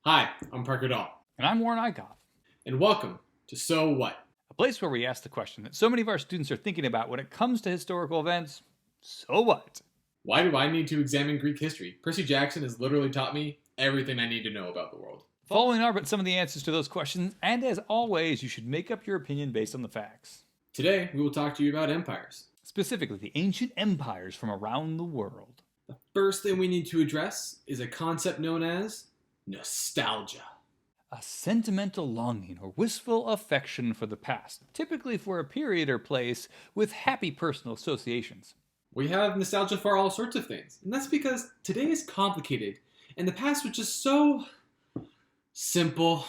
Hi, I'm Parker Dahl, And I'm Warren Eichhoff, and welcome to So What? a place where we ask the question that so many of our students are thinking about when it comes to historical events. So what? Why do I need to examine Greek history? Percy Jackson has literally taught me everything I need to know about the world. Following are but some of the answers to those questions, and as always, you should make up your opinion based on the facts. Today, we will talk to you about empires. Specifically, the ancient empires from around the world. The first thing we need to address is a concept known as nostalgia. A sentimental longing or wistful affection for the past, typically for a period or place with happy personal associations. We have nostalgia for all sorts of things, and that's because today is complicated, and the past was just so simple.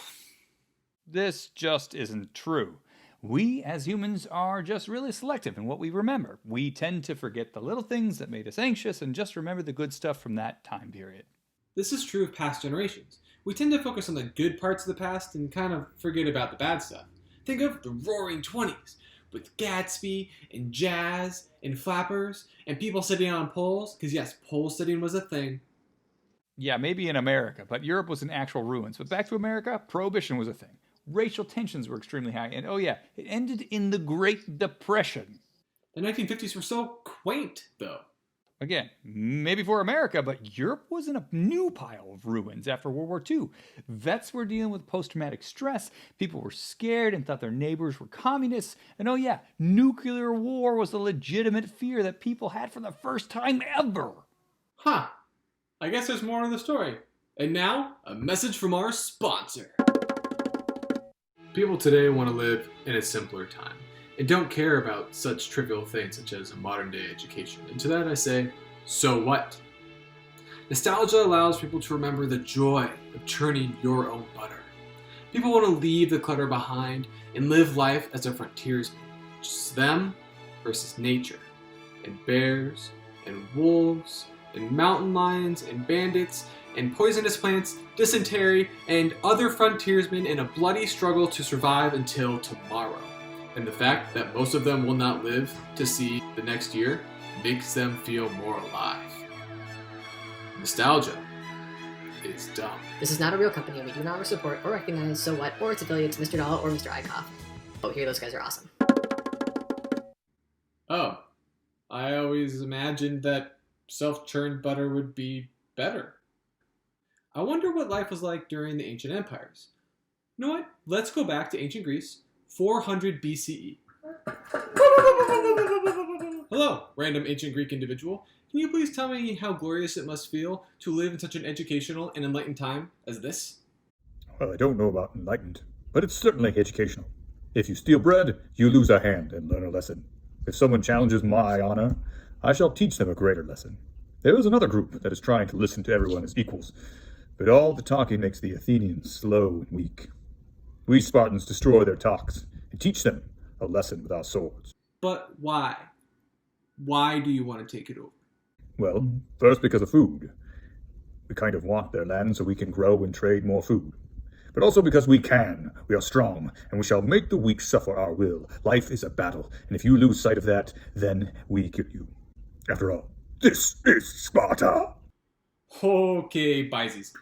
This just isn't true. We, as humans, are just really selective in what we remember. We tend to forget the little things that made us anxious and just remember the good stuff from that time period. This is true of past generations. We tend to focus on the good parts of the past and kind of forget about the bad stuff. Think of the Roaring Twenties, with Gatsby and jazz and flappers and people sitting on poles, because yes, pole sitting was a thing. Yeah, maybe in America, but Europe was in actual ruins. But back to America, prohibition was a thing. Racial tensions were extremely high, and oh yeah, it ended in the Great Depression. The 1950s were so quaint, though. Again, maybe for America, but Europe was in a new pile of ruins after World War II. Vets were dealing with post traumatic stress, people were scared and thought their neighbors were communists, and oh yeah, nuclear war was a legitimate fear that people had for the first time ever. Huh. I guess there's more to the story. And now, a message from our sponsor. People today want to live in a simpler time and don't care about such trivial things such as a modern day education. And to that I say, so what? Nostalgia allows people to remember the joy of churning your own butter. People want to leave the clutter behind and live life as a frontiersman. Just them versus nature, and bears, and wolves, and mountain lions, and bandits, and poisonous plants, dysentery, and other frontiersmen in a bloody struggle to survive until tomorrow. And the fact that most of them will not live to see the next year makes them feel more alive. Nostalgia is dumb. This is not a real company, and we do not support or recognize So What or its affiliates, Mr. Dahl or Mr. Eichhoff. Oh, here, those guys are awesome. Oh, I always imagined that self-churned butter would be better. I wonder what life was like during the ancient empires. You know what? Let's go back to ancient Greece, 400 BCE. Hello, random ancient Greek individual. Can you please tell me how glorious it must feel to live in such an educational and enlightened time as this? Well, I don't know about enlightened, but it's certainly educational. If you steal bread, you lose a hand and learn a lesson. If someone challenges my honor, I shall teach them a greater lesson. There is another group that is trying to listen to everyone as equals, but all the talking makes the Athenians slow and weak. We Spartans destroy their talks and teach them a lesson with our swords. But why? Why do you want to take it over? Well, first because of food. We kind of want their land so we can grow and trade more food. But also because we can. We are strong, and we shall make the weak suffer our will. Life is a battle, and if you lose sight of that, then we kill you. After all, this is Sparta! Okay, Bises.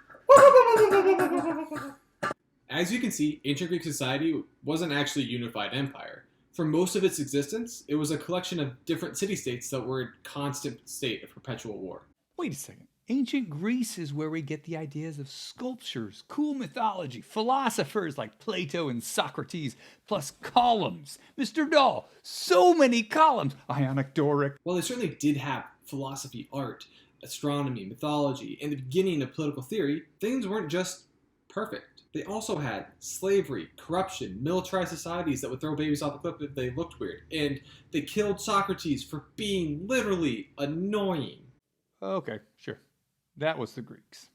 As you can see, ancient Greek society wasn't actually a unified empire. For most of its existence, it was a collection of different city-states that were in constant state of perpetual war. Wait a second. Ancient Greece is where we get the ideas of sculptures, cool mythology, philosophers like Plato and Socrates, plus columns. Mr. Dahl, so many columns. Ionic Doric. While they certainly did have philosophy, art, astronomy, mythology, and the beginning of political theory, things weren't just perfect. They also had slavery, corruption, militarized societies that would throw babies off a cliff if they looked weird, and they killed Socrates for being literally annoying. Okay, sure. That was the Greeks.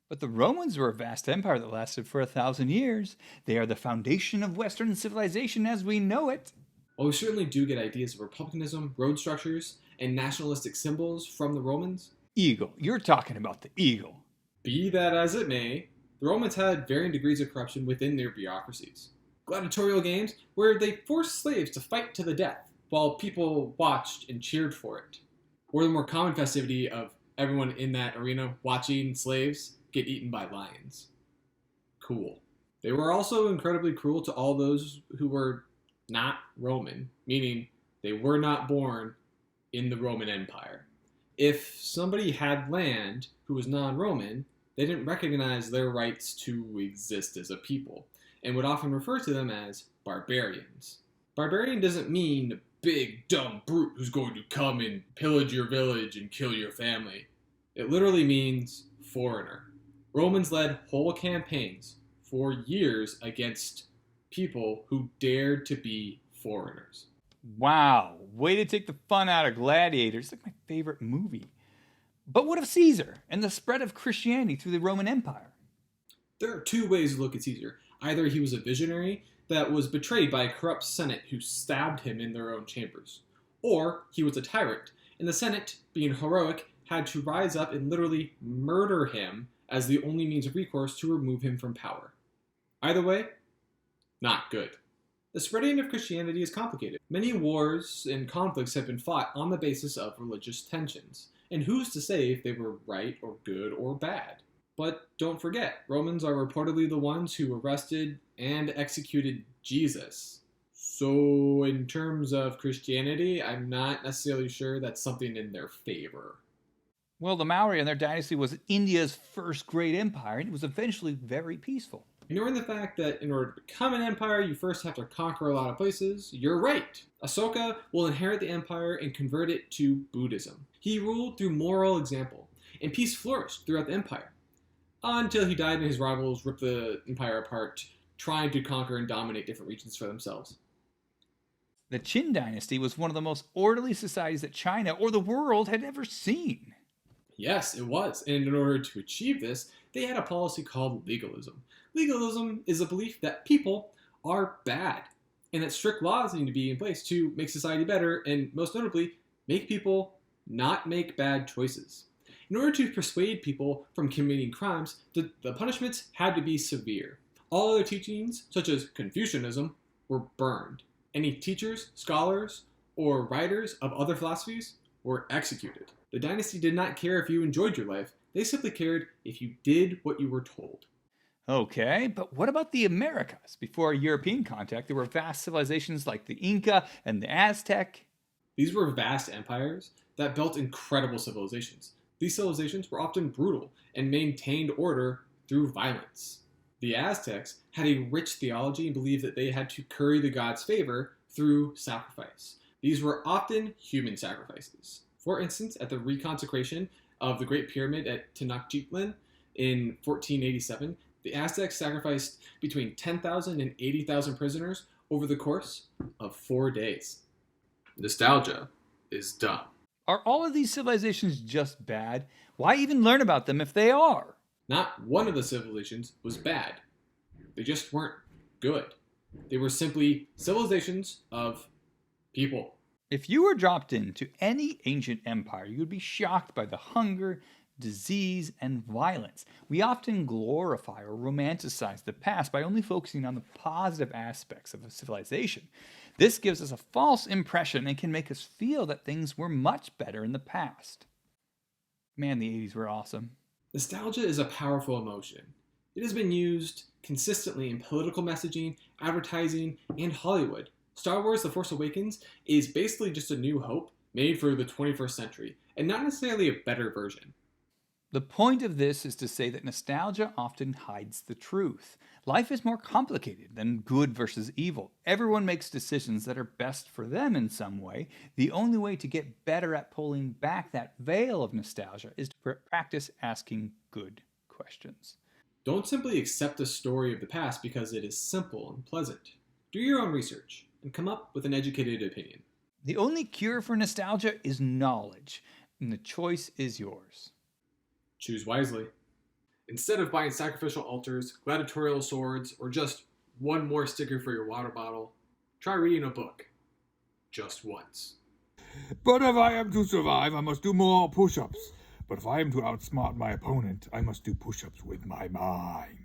But the Romans were a vast empire that lasted for 1,000 years. They are the foundation of Western civilization as we know it. While we certainly do get ideas of republicanism, road structures, and nationalistic symbols from the Romans, Eagle. You're talking about the eagle. be that as it may, the Romans had varying degrees of corruption within their bureaucracies. Gladiatorial games where they forced slaves to fight to the death while people watched and cheered for it. Or the more common festivity of everyone in that arena watching slaves get eaten by lions. cool. They were also incredibly cruel to all those who were not Roman, meaning they were not born in the Roman Empire. If somebody had land who was non-Roman, they didn't recognize their rights to exist as a people, and would often refer to them as barbarians. Barbarian doesn't mean big, dumb brute who's going to come and pillage your village and kill your family. It literally means foreigner. Romans led whole campaigns for years against people who dared to be foreigners. Wow, way to take the fun out of Gladiator. It's like my favorite movie. But what of Caesar and the spread of Christianity through the Roman Empire? There are two ways to look at Caesar. Either he was a visionary that was betrayed by a corrupt Senate who stabbed him in their own chambers, or he was a tyrant, and the Senate, being heroic, had to rise up and literally murder him as the only means of recourse to remove him from power. Either way, not good. The spreading of Christianity is complicated. Many wars and conflicts have been fought on the basis of religious tensions, and who's to say if they were right or good or bad? But don't forget, Romans are reportedly the ones who arrested and executed Jesus. So in terms of Christianity, I'm not necessarily sure that's something in their favor. Well, the Maurya and their dynasty was India's first great empire, and it was eventually very peaceful. Ignoring the fact that in order to become an empire, you first have to conquer a lot of places, you're right. Ashoka will inherit the empire and convert it to Buddhism. He ruled through moral example, and peace flourished throughout the empire, until he died and his rivals ripped the empire apart, trying to conquer and dominate different regions for themselves. The Qin dynasty was one of the most orderly societies that China or the world had ever seen. Yes, it was, and in order to achieve this, they had a policy called legalism. Legalism is a belief that people are bad, and that strict laws need to be in place to make society better, and most notably, make people not make bad choices. In order to persuade people from committing crimes, the punishments had to be severe. All other teachings, such as Confucianism, were burned. Any teachers, scholars, or writers of other philosophies were executed. The dynasty did not care if you enjoyed your life. They simply cared if you did what you were told. Okay, but what about the Americas? Before European contact, there were vast civilizations like the Inca and the Aztec. These were vast empires that built incredible civilizations. These civilizations were often brutal and maintained order through violence. The Aztecs had a rich theology and believed that they had to curry the gods' favor through sacrifice. These were often human sacrifices. For instance, at the reconsecration of the Great Pyramid at Tenochtitlan in 1487, the Aztecs sacrificed between 10,000 and 80,000 prisoners over the course of 4 days. Nostalgia is dumb. Are all of these civilizations just bad? Why even learn about them if they are? Not one of the civilizations was bad. They just weren't good. They were simply civilizations of people. If you were dropped into any ancient empire, you would be shocked by the hunger, disease, and violence. We often glorify or romanticize the past by only focusing on the positive aspects of a civilization. This gives us a false impression and can make us feel that things were much better in the past. Man, the 80s were awesome. Nostalgia is a powerful emotion. It has been used consistently in political messaging, advertising, and Hollywood. Star Wars The Force Awakens is basically just a new hope made for the 21st century, and not necessarily a better version. The point of this is to say that nostalgia often hides the truth. Life is more complicated than good versus evil. Everyone makes decisions that are best for them in some way. The only way to get better at pulling back that veil of nostalgia is to practice asking good questions. Don't simply accept the story of the past because it is simple and pleasant. Do your own research and come up with an educated opinion. The only cure for nostalgia is knowledge, and the choice is yours. Choose wisely. Instead of buying sacrificial altars, gladiatorial swords, or just one more sticker for your water bottle, try reading a book. Just once. But if I am to survive, I must do more push-ups. But if I am to outsmart my opponent, I must do push-ups with my mind.